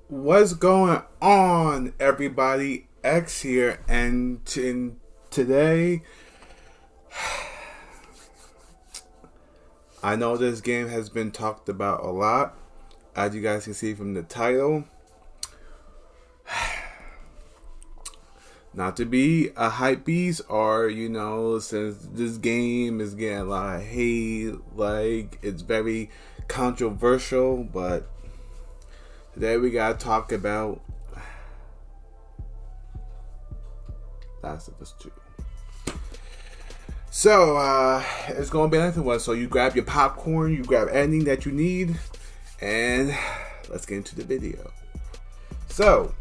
What's going on, everybody? X here, and today, I know this game has been talked about a lot, as you guys can see from the title. Not to be a hype beast, or since this game is getting a lot of hate, like it's very controversial, but today we gotta talk about Last of Us 2. So, it's gonna be another one. So you grab your popcorn, you grab anything that you need, and let's get into the video. So,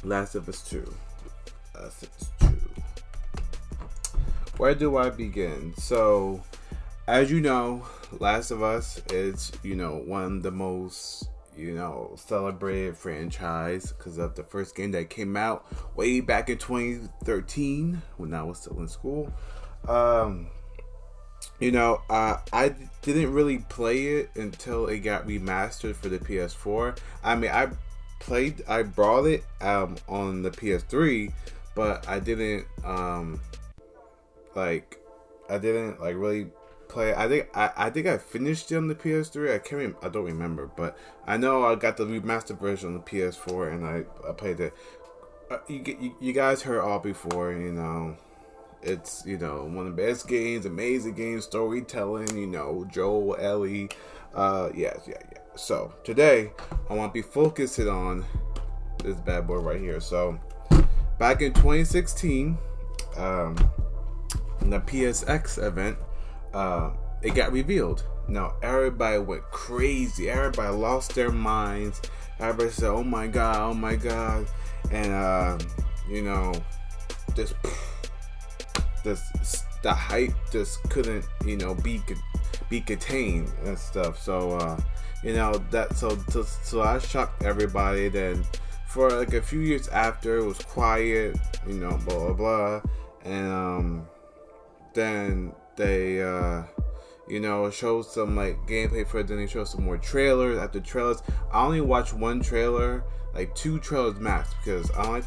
Last of Us 2. Last of Us 2. Where do I begin? So, as you know, Last of Us is, one of the most, celebrated franchise because of the first game that came out way back in 2013 when I was still in school. I didn't really play it until it got remastered for the PS4. I mean, I brought it on the PS3, but I didn't really play. I think I finished it on the PS3. I don't remember, but I know I got the remastered version on the PS4 and I played it. You guys heard all before. It's one of the best games, amazing games, storytelling. Joel, Ellie. Yeah. So today I want to be focusing on this bad boy right here. So back in 2016, in the PSX event, it got revealed. Now everybody went crazy. Everybody lost their minds. Everybody said, "Oh my god, and the hype just couldn't be contained and stuff. So so I shocked everybody. Then for like a few years after, it was quiet, blah blah blah, and then they showed some like gameplay for it. Then they showed some more trailers. After trailers, I only watched one trailer, like 2 trailers max, because I'm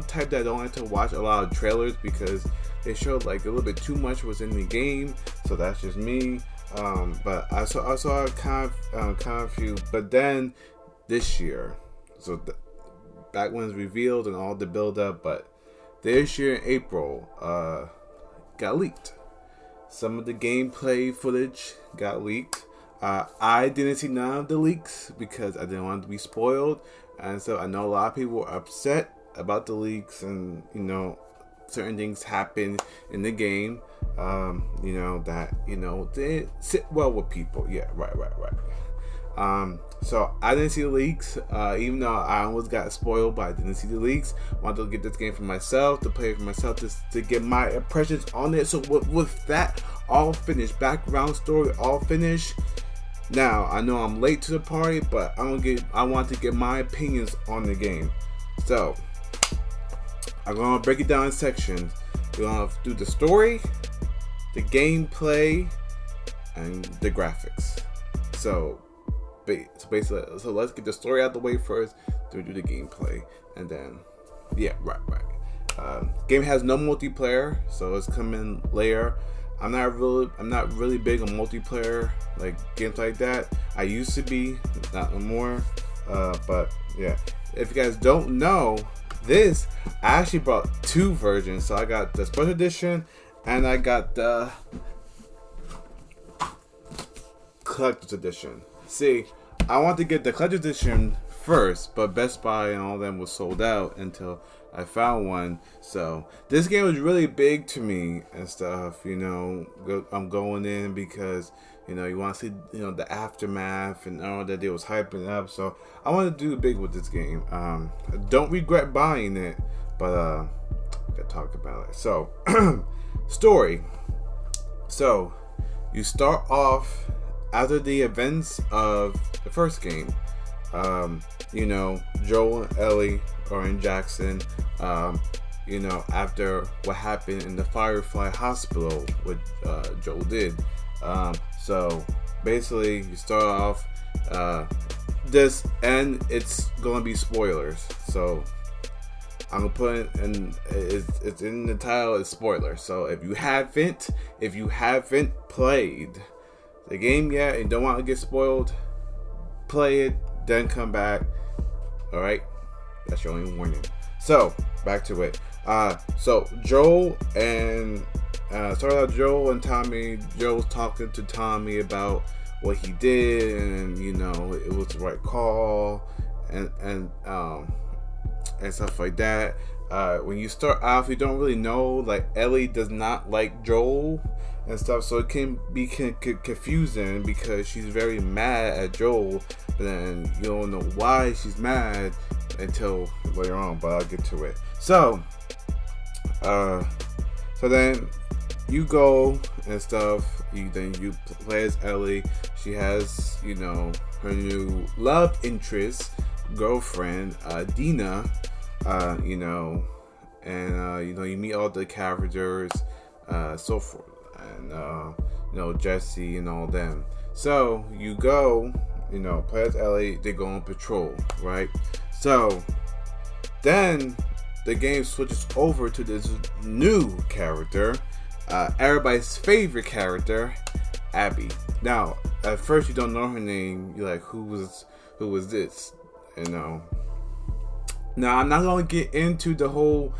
the type that don't like to watch a lot of trailers because they showed like a little bit too much was in the game. So that's just me. But I saw kind of few. But then this year, back when it was revealed and all the build up, but this year in April, got leaked. Some of the gameplay footage got leaked. I didn't see none of the leaks because I didn't want it to be spoiled, and so I know a lot of people were upset about the leaks, and certain things happen in the game, that didn't sit well with people. Yeah, right. So I didn't see the leaks, even though I almost got spoiled, but I didn't see the leaks. I wanted to get this game for myself, to play it for myself, to get my impressions on it. So with that all finished, background story all finished, now I know I'm late to the party, but I want to get my opinions on the game. So I'm gonna break it down in sections. We're gonna do the story, the gameplay, and the graphics. So basically, let's get the story out the way first, then we do the gameplay, and then right. Game has no multiplayer, so it's coming later. I'm not really big on multiplayer, like games like that. I used to be, not anymore. But yeah, if you guys don't know this, I actually brought 2 versions. So I got the special edition and I got the collector's edition. See, I want to get the collector's edition first, but Best Buy and all them was sold out until I found one. So this game was really big to me and stuff. I'm going in because you want to see the aftermath and all that they was hyping up. So I want to do big with this game. I don't regret buying it, but I gotta talk about it. So story. So you start off after the events of the first game. Joel and Ellie are in Jackson. After what happened in the Firefly Hospital, what Joel did. So basically, you start off this, and it's gonna be spoilers. So I'm gonna put it in. It's in the title. It's spoilers. So if you haven't played the game yet and don't want to get spoiled, play it, then come back. All right, that's your only warning. So back to it. So Joel and started out Joel and Tommy. Joel's talking to Tommy about what he did, and it was the right call, and stuff like that. When you start off, you don't really know. Like, Ellie does not like Joel and stuff, so it can be confusing because she's very mad at Joel, but then you don't know why she's mad until later on. But I'll get to it. So then you go and stuff. You play as Ellie. She has her new love interest girlfriend, Dina. You meet all the characters, so forth, and Jesse and all them. So you go, play as Ellie. They go on patrol, right? So then the game switches over to this new character, everybody's favorite character, Abby. Now, at first you don't know her name. You're like, who was this? Now I'm not gonna get into the whole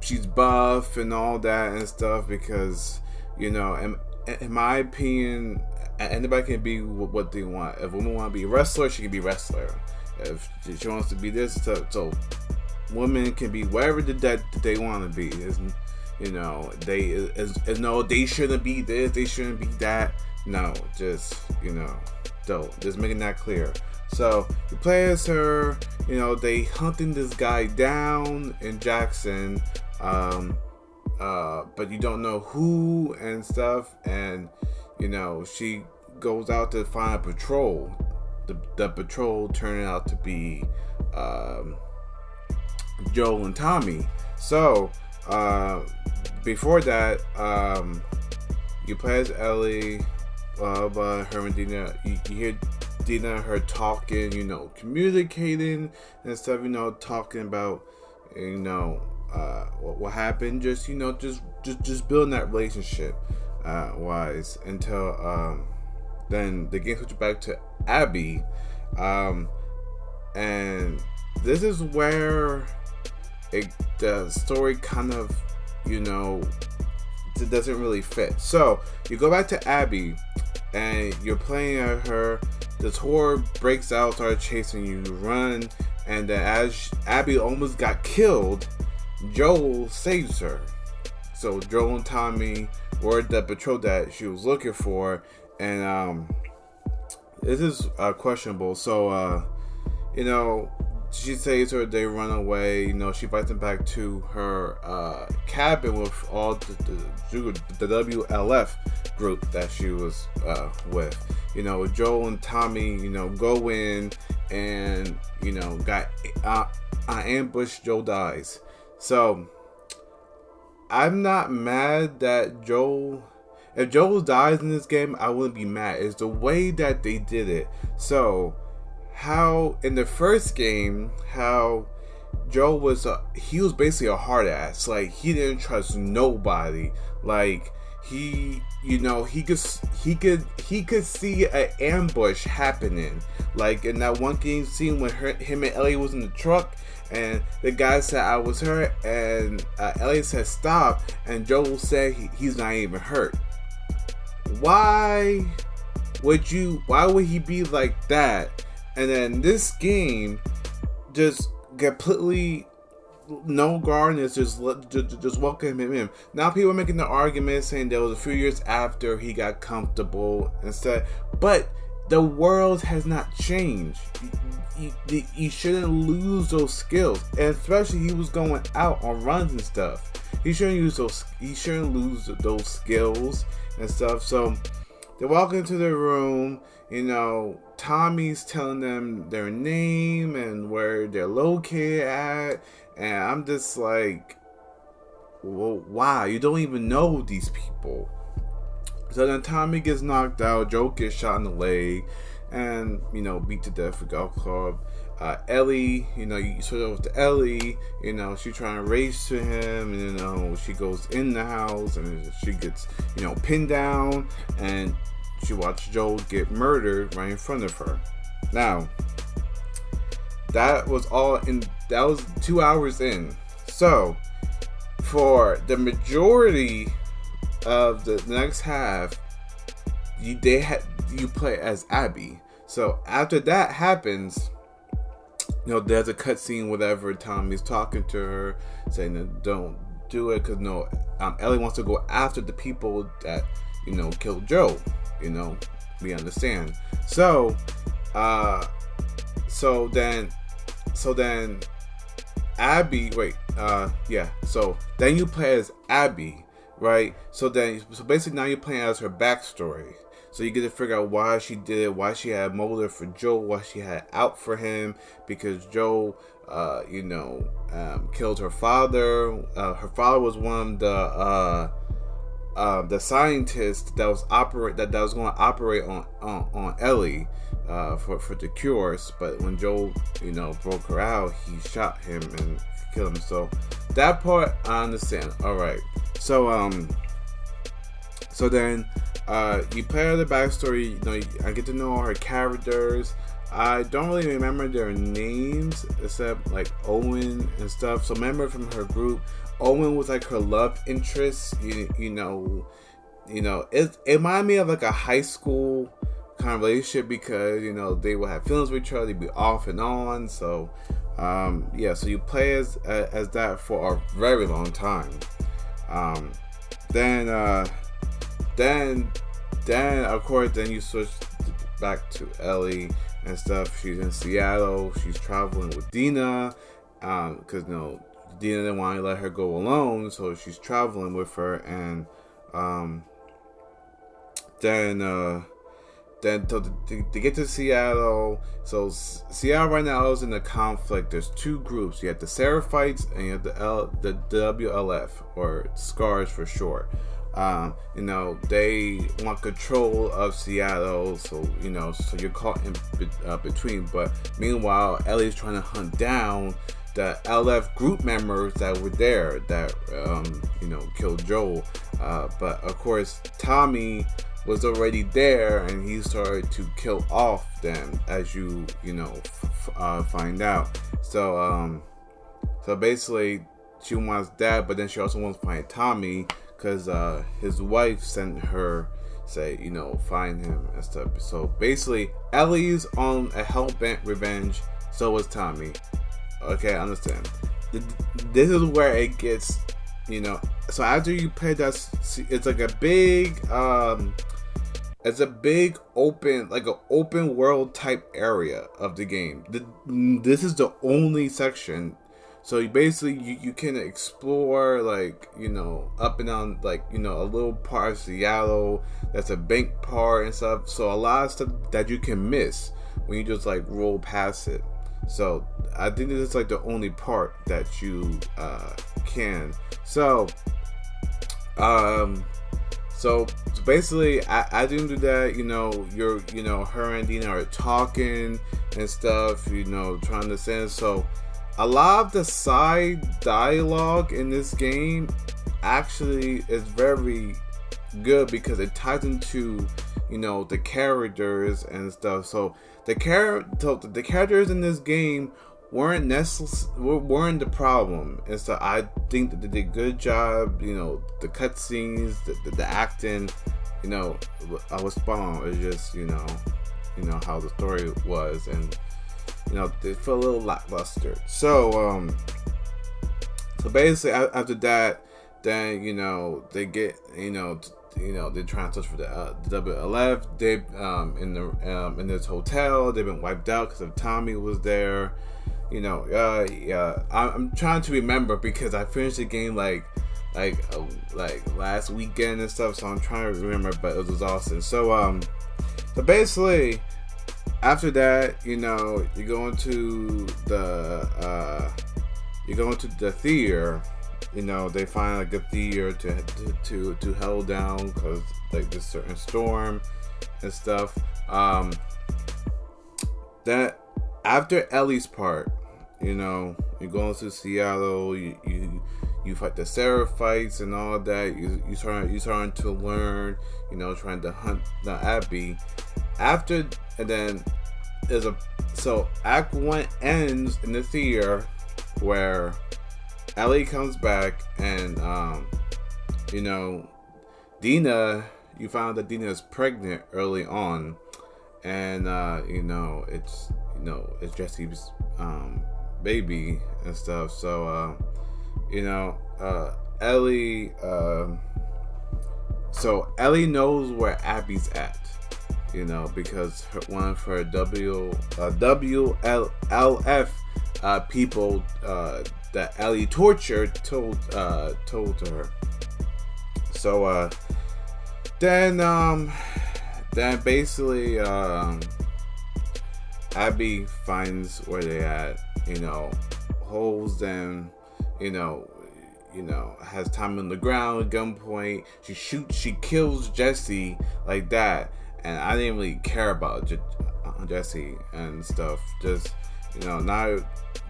she's buff and all that and stuff, because in my opinion, anybody can be what they want. If a woman want to be a wrestler, she can be a wrestler. If she wants to be this, so women can be whatever that they want to be. They shouldn't be this, they shouldn't be that. No, just just making that clear. So you play as her. They hunting this guy down in Jackson, but you don't know who and stuff. And she goes out to find a patrol. The patrol turning out to be Joel and Tommy. So before that, you play as Ellie. Her and Dina. You hear Dina and her talking, communicating and stuff, talking about, what happened, just building that relationship, wise, until, then the game switches back to Abby, and this is where the story kind of, it doesn't really fit. So you go back to Abby, and you're playing at her. This horde breaks out, starts chasing you, run, and then as Abby almost got killed, Joel saves her. So Joel and Tommy were the patrol that she was looking for, and this is questionable. So she saves her. They run away. She invites them back to her cabin with all the WLF group that she was with. Joel and Tommy, go in and got ambush. Joel dies. So I'm not mad that if Joel dies in this game, I wouldn't be mad. It's the way that they did it. So how in the first game, how Joel was basically a hard ass. Like, he didn't trust nobody. Like, he could see an ambush happening. Like in that one game scene when him and Ellie was in the truck, and the guy said I was hurt, and Ellie said stop, and Joel said he's not even hurt. Why would he be like that? And then this game just completely no guardness, just welcome him in. Now people are making the argument saying that was a few years after he got comfortable and stuff, but the world has not changed. You shouldn't lose those skills, and especially he was going out on runs and stuff. He shouldn't lose those skills and stuff. So they walk into the room. Tommy's telling them their name and where they're located at. And I'm just like, well, why? You don't even know these people. So then Tommy gets knocked out. Joe gets shot in the leg. and beat to death for golf club. Ellie, you switch over to Ellie. She's trying to race to him, and she goes in the house and she gets pinned down, and she watched Joel get murdered right in front of her. Now, that was 2 hours in. So, for the majority of the next half, you play as Abby. So after that happens, there's a cutscene, whatever. Tommy's talking to her, saying that don't do it because Ellie wants to go after the people that killed Joe. We understand. So then Abby. So then you play as Abby, right? So basically now you're playing as her backstory. So you get to figure out why she did it, why she had motive for Joe, why she had out for him, because Joe, killed her father. Her father was one of the scientists that was going to operate on Ellie for the cures. But when Joe, broke her out, he shot him and killed him. So that part I understand. All right. So then. You play her the backstory. I get to know all her characters. I don't really remember their names except like Owen and stuff. So remember from her group, Owen was like her love interest. It reminded me of like a high school kind of relationship because they would have feelings with each other. They'd be off and on. So so you play as that for a very long time. Then of course, then you switch back to Ellie and stuff. She's in Seattle. She's traveling with Dina, because Dina didn't want to let her go alone, so she's traveling with her. And then to get to Seattle. So Seattle right now is in a conflict. There's two groups. You have the Seraphites and you have the WLF, or Scars for short. They want control of Seattle, so you're caught in between. But meanwhile, Ellie's trying to hunt down the LF group members that were there that killed Joel. But of course, Tommy was already there, and he started to kill off them, as you find out. So basically, she wants that, but then she also wants to find Tommy. Because his wife sent her, find him and stuff. So basically, Ellie's on a hell-bent revenge. So is Tommy. Okay, I understand. This is where it gets, So after you play that, it's like a big, it's a big open, like an open world type area of the game. This is the only section. So you basically you can explore up and down a little part of Seattle that's a bank part and stuff. So a lot of stuff that you can miss when you just roll past it. So I think this is the only part that you can. So basically I didn't do that. You're her and Dina are talking and stuff. Trying to send. So a lot of the side dialogue in this game actually is very good because it ties into, the characters and stuff. So the characters in this game weren't the problem, and so I think that they did a good job. The cutscenes, the acting, I was spot on. It's just how the story was, and they feel a little lackluster. So basically after that, then they get they're trying to search for the WLF. They in this hotel. They've been wiped out because of Tommy was there. I'm trying to remember because I finished the game like last weekend and stuff. So I'm trying to remember, but it was awesome. So basically, after that, you go into the theater. They find a theater to held down because this certain storm and stuff. that after Ellie's part, you go to Seattle, you fight the Seraphites and all that. You starting to learn, trying to hunt the Abby. After, and then so Act 1 ends in the theater where Ellie comes back and Dina, you found out that Dina is pregnant early on, and it's Jesse's baby and stuff. So Ellie Ellie knows where Abby's at, because one of her WLF people that Ellie tortured told to her. So then basically Abby finds where they at, holds them, has time on the ground at gunpoint. She kills Jesse like that, and I didn't really care about Jesse and stuff. Just now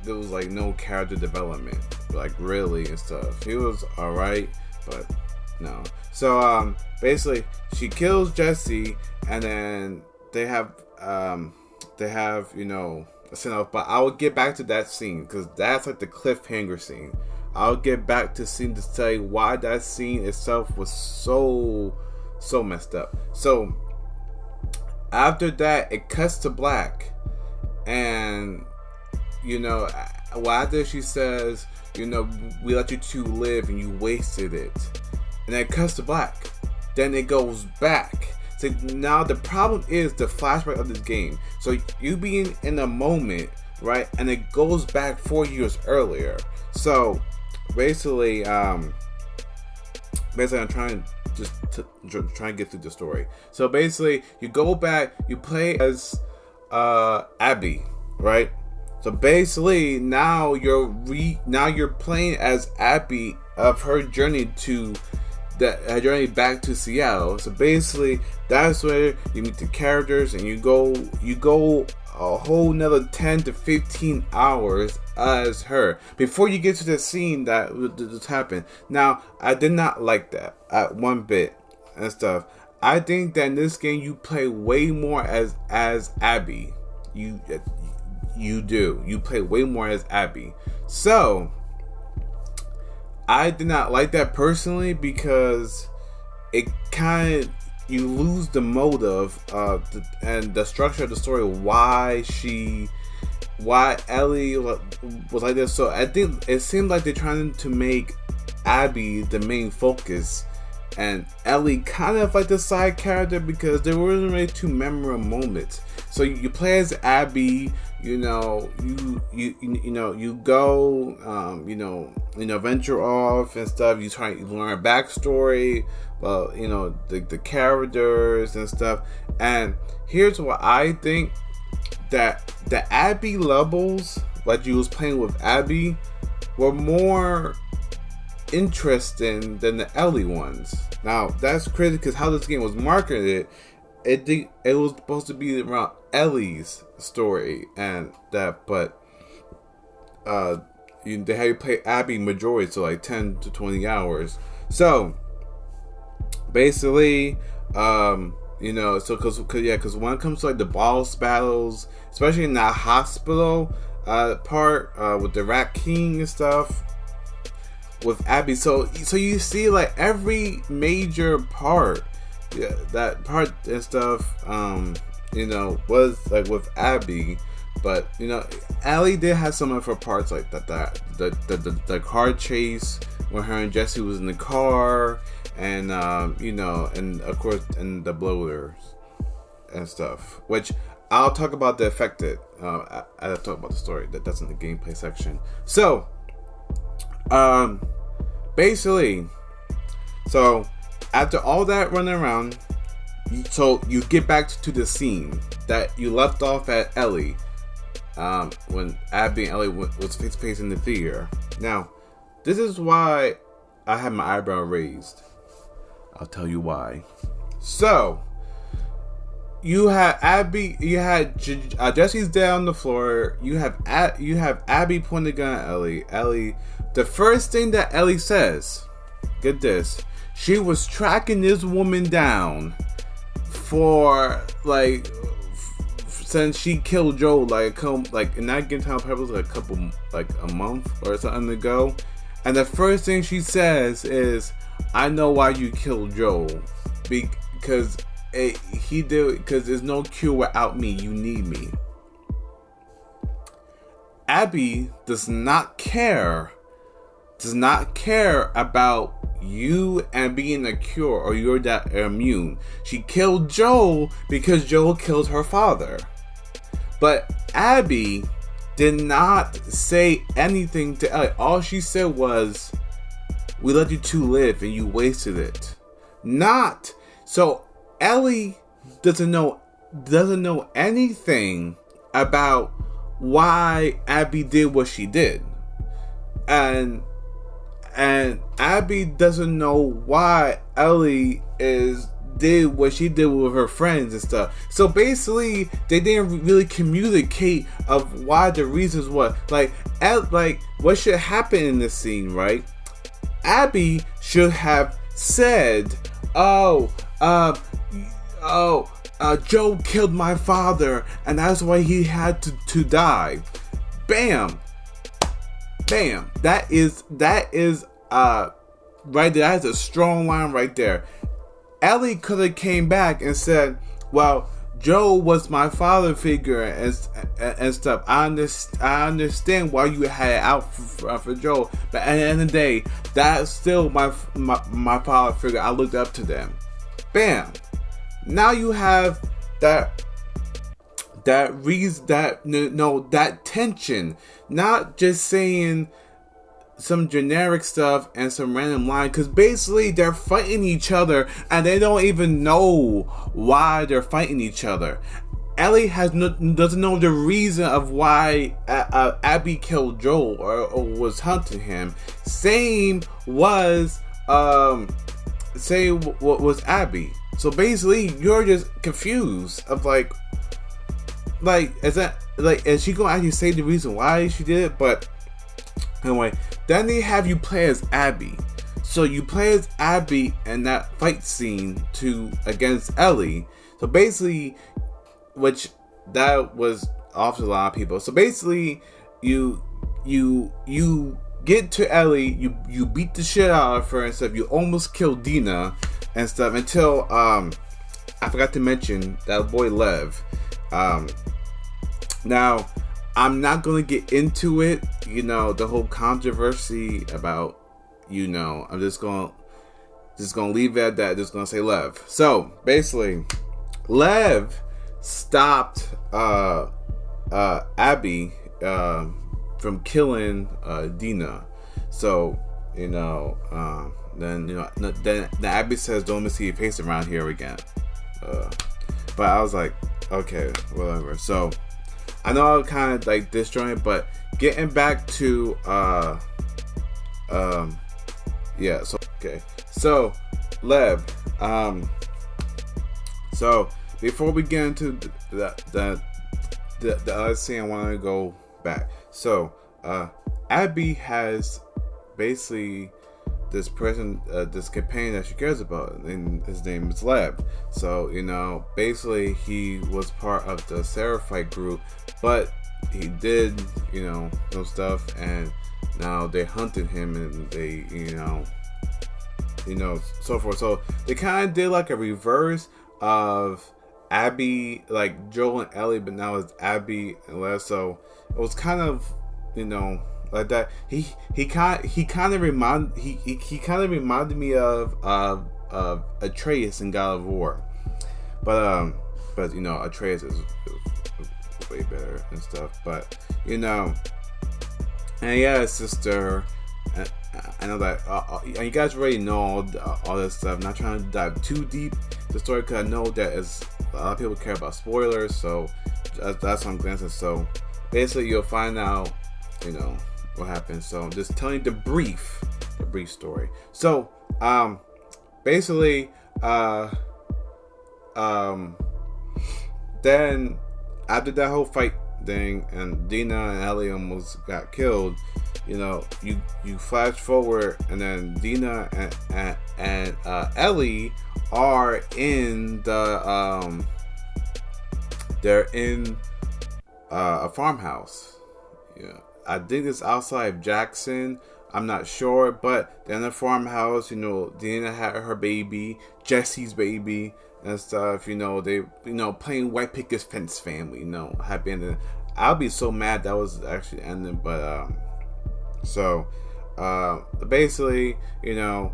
there was like no character development, like really and stuff. He was alright, but no. So basically she kills Jesse, and then they have a send off. But I will get back to that scene because that's like the cliffhanger scene. I'll get back to scene to tell you why that scene itself was so messed up. So after that, it cuts to black, and after she says, we let you two live and you wasted it, and then it cuts to black. Then it goes back. So now the problem is the flashback of this game. So you being in a moment, right, and it goes back 4 years earlier. So basically I'm trying to get through the story. So basically, you go back, you play as Abby, right? So basically, now you're playing as Abby of her journey back to Seattle. So basically, that's where you meet the characters, and you go a whole nother 10 to 15 hours as her before you get to the scene that just happened. Now, I did not like that at one bit and stuff. I think that in this game you play way more as Abby. You play way more as Abby. So I did not like that personally, because it kind of, you lose the motive and the structure of the story, why Ellie was like this. So I think it seemed like they're trying to make Abby the main focus, and Ellie kind of like the side character, because there weren't really two memorable moments. So you play as Abby, you go, venture off and stuff. You learn a backstory, well, the characters and stuff. And here's what I think, that the Abby levels, like you was playing with Abby, were more interesting than the Ellie ones. Now that's crazy, because how this game was marketed, it was supposed to be around Ellie's story and that, but they had you play Abby majority, so like 10 to 20 hours. So basically, because when it comes to like the boss battles, especially in that hospital part with the Rat King and stuff with Abby, so you see like every major part, that part and stuff, was like with Abby. But Ellie did have some of her parts like that. The car chase when her and Jesse was in the car, and and of course, and the bloaters and stuff. Which I'll talk about the affected. I'll talk about the story that's in the gameplay section. So, basically, so after all that running around, so you get back to the scene that you left off at Ellie. When Abby and Ellie was face to face in the theater. Now, this is why I had my eyebrow raised. I'll tell you why. So, you had Abby. You had Jesse's dead on the floor. You have Abby pointing the gun at Ellie. Ellie. The first thing that Ellie says, get this, she was tracking this woman down for like since she killed Joe like in that Game Time Pebbles a month or something ago. And the first thing she says is, "I know why you killed Joe, because he did, because there's no cure without me. You need me." Abby does not care about you and being a cure, or you're that immune. She killed Joe because Joe killed her father. But Abby did not say anything to Ellie. All she said was, "We let you two live and you wasted it." Not so Ellie doesn't know anything about why Abby did what she did. And Abby doesn't know why Ellie did what she did with her friends and stuff. So basically, they didn't really communicate of why the reasons were. Like what should happen in this scene, right? Abby should have said, Joe killed my father, and that's why he had to die. Bam. Bam. That is right there. That is a strong line right there. Ellie could have came back and said, "Well, Joe was my father figure and stuff. I understand why you had it out for Joe, but at the end of the day, that's still my father figure. I looked up to them." Bam. Now you have that reason, that tension. Not just saying some generic stuff and some random line, because basically they're fighting each other and they don't even know why they're fighting each other. Ellie doesn't know the reason of why Abby killed Joel or was hunting him. Same was Abby. So basically, you're just confused of like, is she gonna actually say the reason why she did it? But anyway, then they have you play as Abby. So you play as Abby in that fight scene against Ellie. So basically, which that was off to a lot of people. So basically, you get to Ellie, you beat the shit out of her and stuff. You almost kill Dina and stuff until I forgot to mention that boy Lev. Now I'm not gonna get into it, the whole controversy about, I'm just gonna leave it at that. Just gonna say Lev. So basically, Lev stopped Abby from killing Dina. So then Abby says, "Don't let me see your face around here again." But I was like, okay, whatever. So I know I'm kind of like disjointed, but getting back to So okay, so Lev. So before we get into the other scene, I want to go back. So Abby has basically this person, this companion that she cares about, and his name is Lev. So basically he was part of the Seraphite group, but he did some stuff, and now they hunted him, and they so forth. So they kind of did like a reverse of Abby, like Joel and Ellie, but now it's Abby and Lev. So it was kind of like that. He kind of reminded me of Atreus in God of War, but Atreus is way better and stuff. But and yeah, sister. I know that you guys already know all this stuff. I'm not trying to dive too deep into the story, because I know that a lot of people care about spoilers. So that's what I'm glancing. So basically, you'll find out, what happens. So I'm just telling you the brief story. So basically then after that whole fight thing, and Dina and Ellie almost got killed, you flash forward, and then Dina and Ellie are in the they're in a farmhouse. Yeah, I think it's outside of Jackson. I'm not sure, but they're in a farmhouse. Dina had her baby, Jesse's baby, and stuff. They playing white picket fence family. Happy ending. I'll be so mad that was actually ending, but so basically, then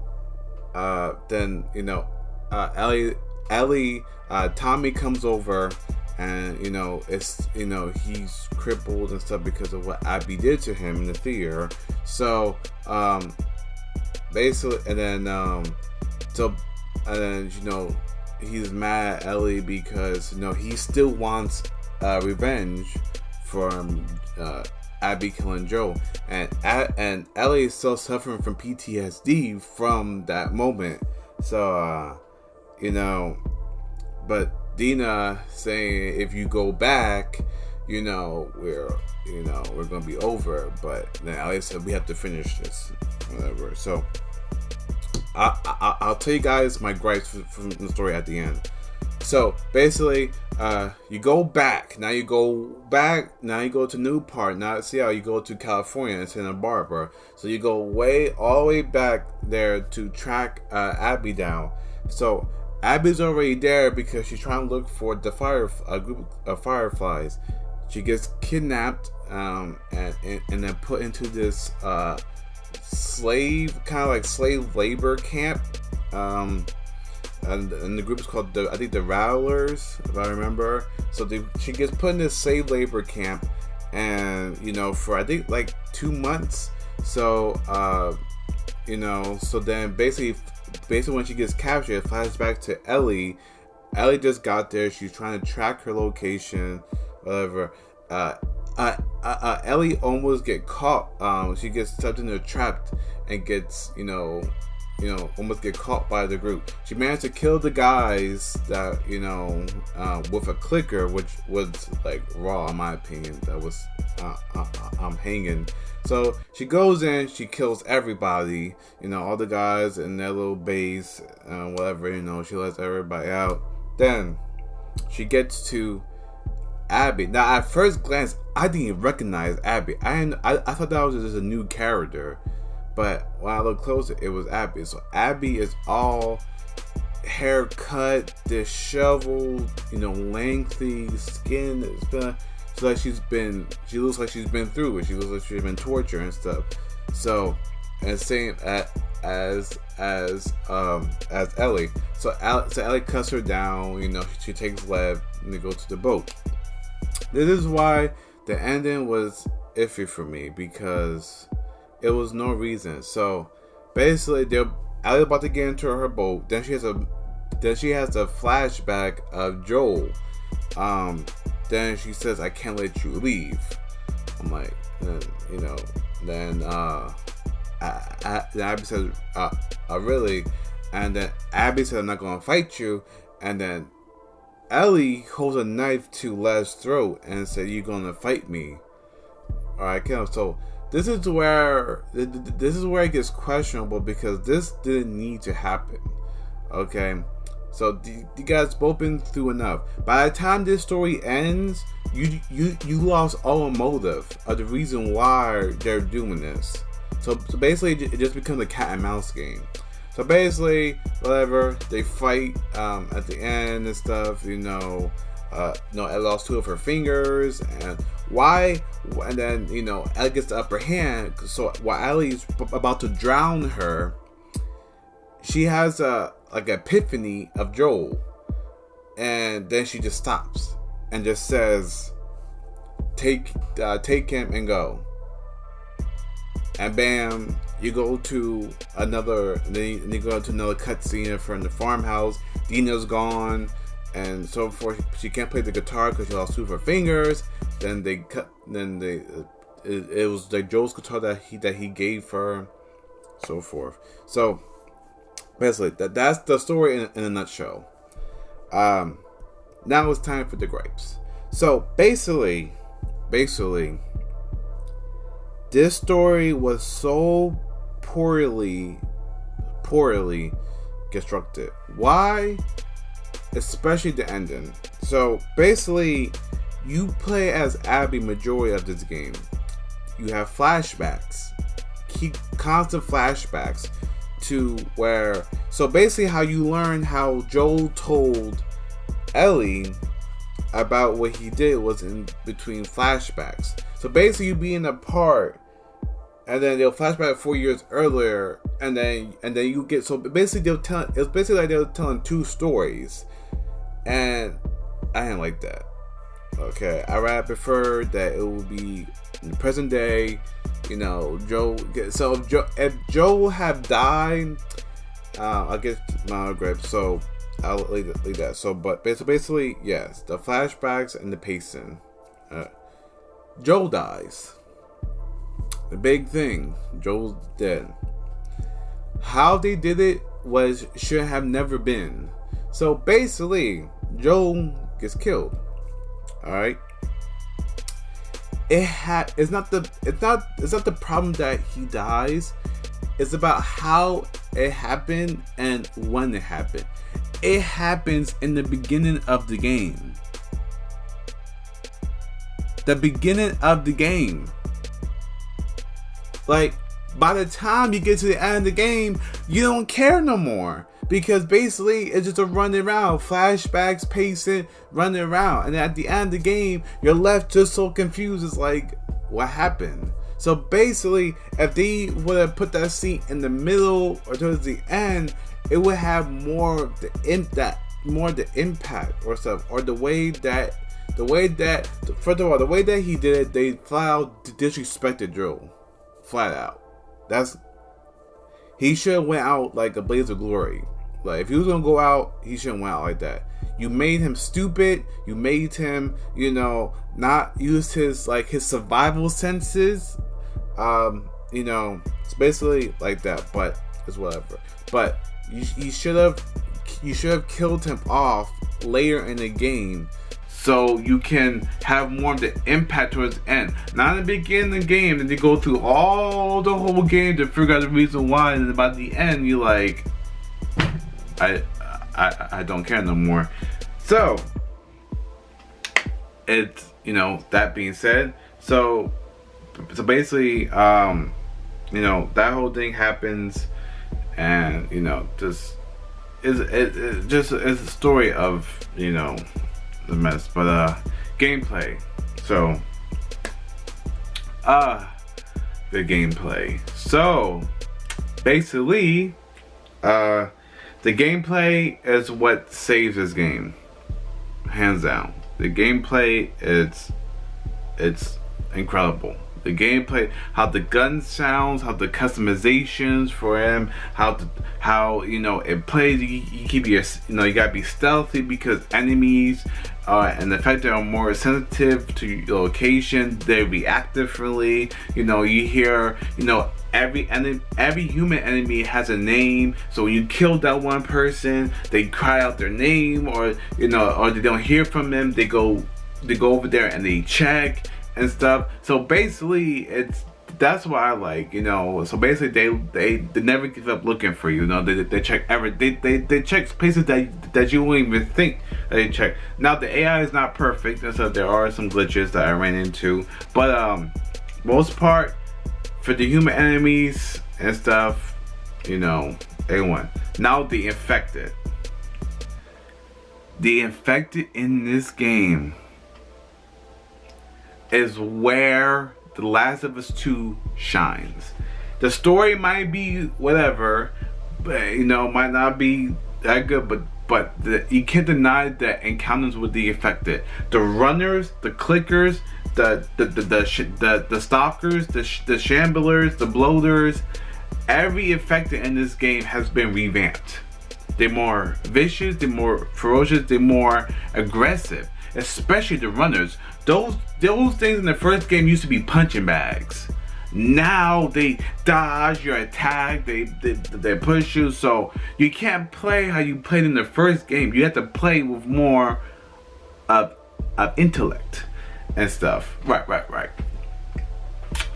Ellie, Tommy comes over, and it's he's crippled and stuff because of what Abby did to him in the theater. So basically, and then he's mad at Ellie because he still wants revenge from Abby killing Joe, and Ellie is still suffering from PTSD from that moment. So but Dina saying, if you go back, we're gonna be over. But then Ellie said, we have to finish this, whatever. So I'll tell you guys my gripes from the story at the end. So basically, you go back. Now you go to Newport. Now see how you go to California and Santa Barbara. So you go all the way back there to track Abby down. So Abby's already there because she's trying to look for a group of fireflies. She gets kidnapped and then put into this slave labor camp. And the group is called I think the Rattlers, if I remember. So she gets put in this slave labor camp, and for I think like 2 months. So so then basically when she gets captured, it flashes back to Ellie. Ellie just got there. She's trying to track her location, whatever. Ellie almost get caught. She gets stuck in a trap and gets almost get caught by the group. She managed to kill the guys that with a clicker, which was like raw in my opinion. That was I'm hanging. So she goes in, she kills everybody, all the guys in their little base, whatever, she lets everybody out. Then she gets to Abby. Now at first glance, I didn't even recognize Abby. I thought that was just a new character. But when I look closer, it was Abby. So Abby is all haircut, disheveled, lengthy skin. She looks like she's been through it. She looks like she's been tortured and stuff. So, and same as Ellie. So Ellie cuts her down. She takes left and they go to the boat. This is why the ending was iffy for me, because it was no reason. So basically, Ellie about to get into her boat. Then she has a flashback of Joel. Then she says, "I can't let you leave." I'm like, then Abby says, "Really?" And then Abby said, "I'm not gonna fight you." And then Ellie holds a knife to Les's throat and said, "You're gonna fight me?" Alright, so this is where it gets questionable, because this didn't need to happen. Okay, so you guys both been through enough. By the time this story ends, you lost all motive of the reason why they're doing this. So basically, it just becomes a cat and mouse game. So basically, whatever, they fight at the end and stuff. Ellie lost 2 of her fingers, and why? And then Ellie gets the upper hand. So while Ellie's about to drown her, she has a epiphany of Joel, and then she just stops and just says, "Take him and go." And bam, you go to another cutscene from the farmhouse. Dina's gone, and so forth. She can't play the guitar because she lost 2 of her fingers. Then it was like Joel's guitar that he gave her, so forth. So basically, that's the story in a nutshell. Now it's time for the gripes. So basically, this story was so poorly constructed. Why? Especially the ending. So basically, you play as Abby majority of this game. You have flashbacks, constant flashbacks to where. So basically, how you learn how Joel told Ellie about what he did was in between flashbacks. So basically, you being a part, and then they'll flashback 4 years earlier, and then you get. So basically, it's basically like they were telling two stories, and I didn't like that. Okay, I rather prefer that it would be in the present day. You know, Joe. So if Joe have died, I'll get my grip. So I'll leave that. So, but basically, yes, the flashbacks and the pacing. Joel dies. The big thing, Joel's dead. How they did it should have never been. So basically, Joel gets killed. All right. It's not the problem that he dies. It's about how it happened and when it happened. It happens in the beginning of the game. The beginning of the game. Like, by the time you get to the end of the game, you don't care no more. Because basically, it's just a running around. Flashbacks, pacing, running around. And at the end of the game, you're left just so confused. It's like, what happened? So basically, if they would have put that scene in the middle or towards the end, it would have more the impact or stuff. Or the way that first of all, the way that he did it, they flat out disrespected Joel. Flat out. He should have went out like a blaze of glory. Like, if he was gonna go out, he shouldn't went out like that. You made him stupid. You made him, not use his survival senses. It's basically like that. But it's whatever. But you should have killed him off later in the game, so you can have more of the impact towards the end. Not in the beginning of the game, and they go through all the whole game to figure out the reason why, and by the end you're like, I don't care no more. So it's, that being said, so basically, that whole thing happens, and just it's just it's a story of the mess. But gameplay. So the gameplay. So basically, the gameplay is what saves this game, hands down. The gameplay it's incredible. The gameplay, how the gun sounds, how the customizations for him, how it plays. You keep you gotta be stealthy because enemies and the fact they are more sensitive to your location, they react differently. You hear every human enemy has a name, so when you kill that one person, they cry out their name, or or they don't hear from them, they go over there and they check and stuff. So basically, that's what I like, So basically, they never give up looking for you. They check they check places that you wouldn't even think they check. Now the AI is not perfect, and so there are some glitches that I ran into, but most part for the human enemies and stuff, A1. Now the infected in this game is where The Last of Us 2 shines. The story might be whatever, but might not be that good, but you can't deny the encounters with the infected. The runners, the clickers, the stalkers, the shamblers, the bloaters, every infected in this game has been revamped. They're more vicious, they're more ferocious, they're more aggressive. Especially the runners. Those things in the first game used to be punching bags. Now they dodge your attack, they push you, so you can't play how you played in the first game. You have to play with more of intellect and stuff. Right.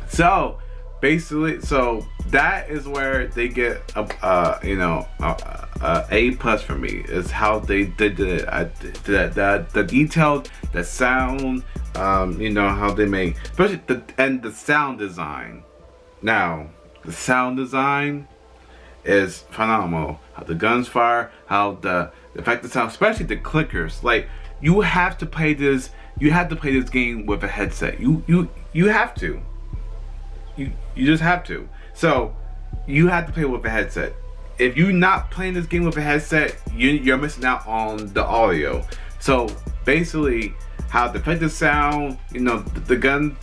So basically, so that is where they get A+ for me, is how they did it. The detailed, the sound, how they make, especially the sound design. Now the sound design is phenomenal. How the guns fire, how the effective sound, especially the clickers. Like, you have to play this. You have to play this game with a headset. You have to. You just have to. So you have to play with a headset. If you're not playing this game with a headset, you're missing out on the audio. So basically, how the effective sound, the gun,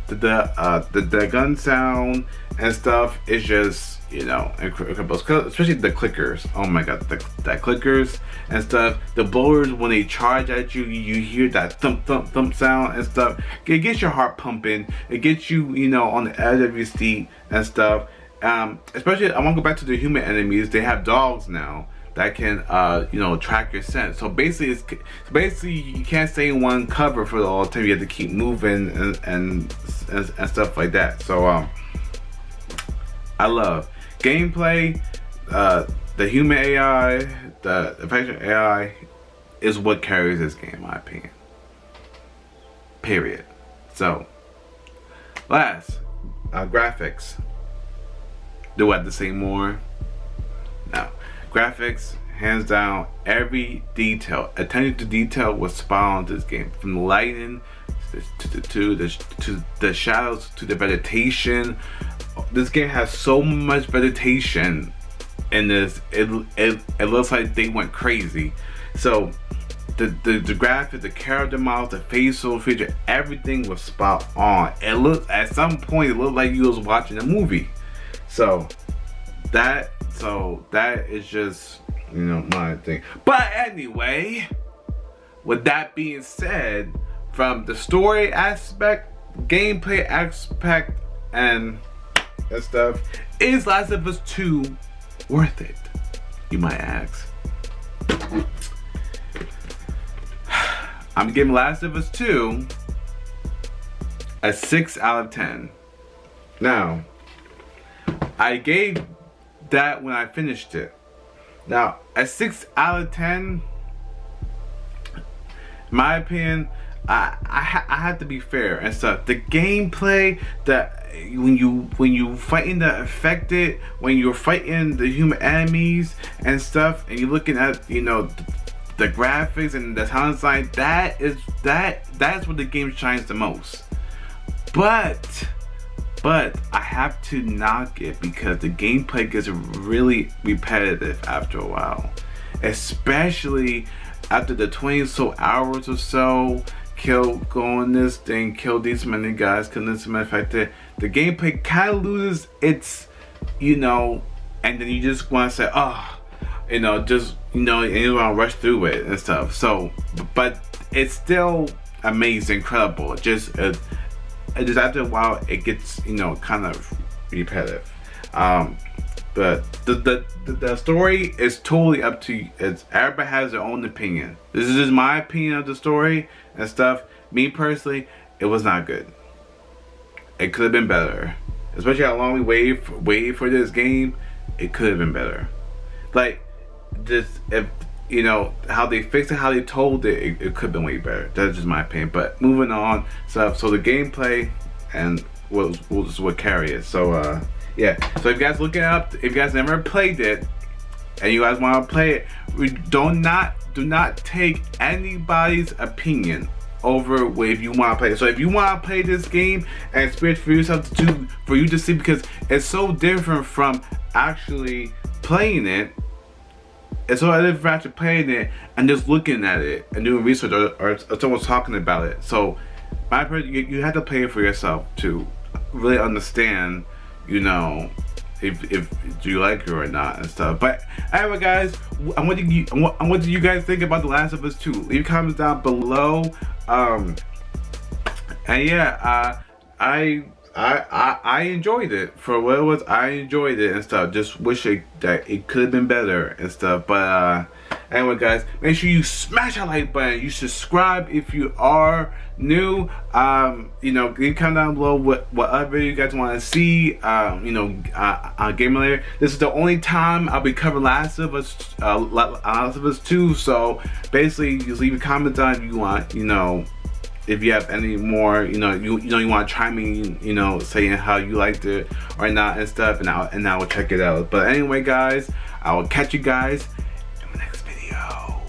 the gun sound and stuff is just, incredible. Especially the clickers. Oh my god, that clickers and stuff. The blowers, when they charge at you, you hear that thump thump thump sound and stuff. It gets your heart pumping. It gets you, on the edge of your seat and stuff. Especially, I want to go back to the human enemies. They have dogs now that can, track your scent. So basically, you can't stay in one cover for the whole time. You have to keep moving and stuff like that. So I love gameplay. The human AI, the effective AI, is what carries this game, in my opinion. Period. So, last, graphics. Do I have to say more? No. Graphics, hands down, every detail, attention to detail was spot on this game. From the lighting to the shadows to the vegetation. This game has so much vegetation in this. It looks like they went crazy. So the graphics, the character models, the facial feature, everything was spot on. At some point it looked like you was watching a movie. So that is just, my thing. But anyway, with that being said, from the story aspect, gameplay aspect, and stuff, is Last of Us 2 worth it? You might ask. I'm giving Last of Us 2 a 6 out of 10. Now, I gave that when I finished it. Now, a 6 out of 10, in my opinion, I have to be fair and stuff. The gameplay, when you fighting the affected, when you're fighting the human enemies and stuff, and you're looking at the graphics and the sound design, that's where the game shines the most. But I have to knock it because the gameplay gets really repetitive after a while, especially after the 20 so hours or so. Go this thing, kill these many guys, kill this many affected. The gameplay kind of loses its, and then you just want to say, and you want to rush through it and stuff. So, but it's still amazing, incredible. Just after a while, it gets, kind of repetitive. But the story is totally up to you. Everybody has their own opinion. This is just my opinion of the story and stuff. Me personally, it was not good. It could have been better. Especially how long we waited for this game. It could have been better. Like, just if how they fixed it, how they told it, it could have been way better. That's just my opinion. But moving on, so the gameplay and was what carry it. So yeah. So if you guys look it up, if you guys never played it and you guys want to play it, do not take anybody's opinion over if you want to play it. So if you want to play this game and experience for yourself for you to see, because it's so different from actually playing it. It's so different from actually playing it and just looking at it and doing research or someone's talking about it. So you have to play it for yourself to really understand, if you like it or not and stuff. But anyway, guys, what do you guys think about The Last of Us 2? Leave comments down below. And yeah, I enjoyed it for what it was. I enjoyed it and stuff. Just wish that it could have been better and stuff. But Anyway, guys, make sure you smash that like button. You subscribe if you are new. You know, you comment down below what other video you guys want to see. You know, on Gamer Lair. This is the only time I'll be covering Last of Us 2. So basically, just leave a comment down if you want. You know, if you have any more, you want to chime in, you know, saying how you liked it or not and stuff, and I will check it out. But anyway, guys, I will catch you guys in my next video.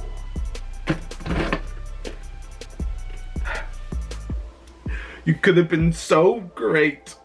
You could have been so great.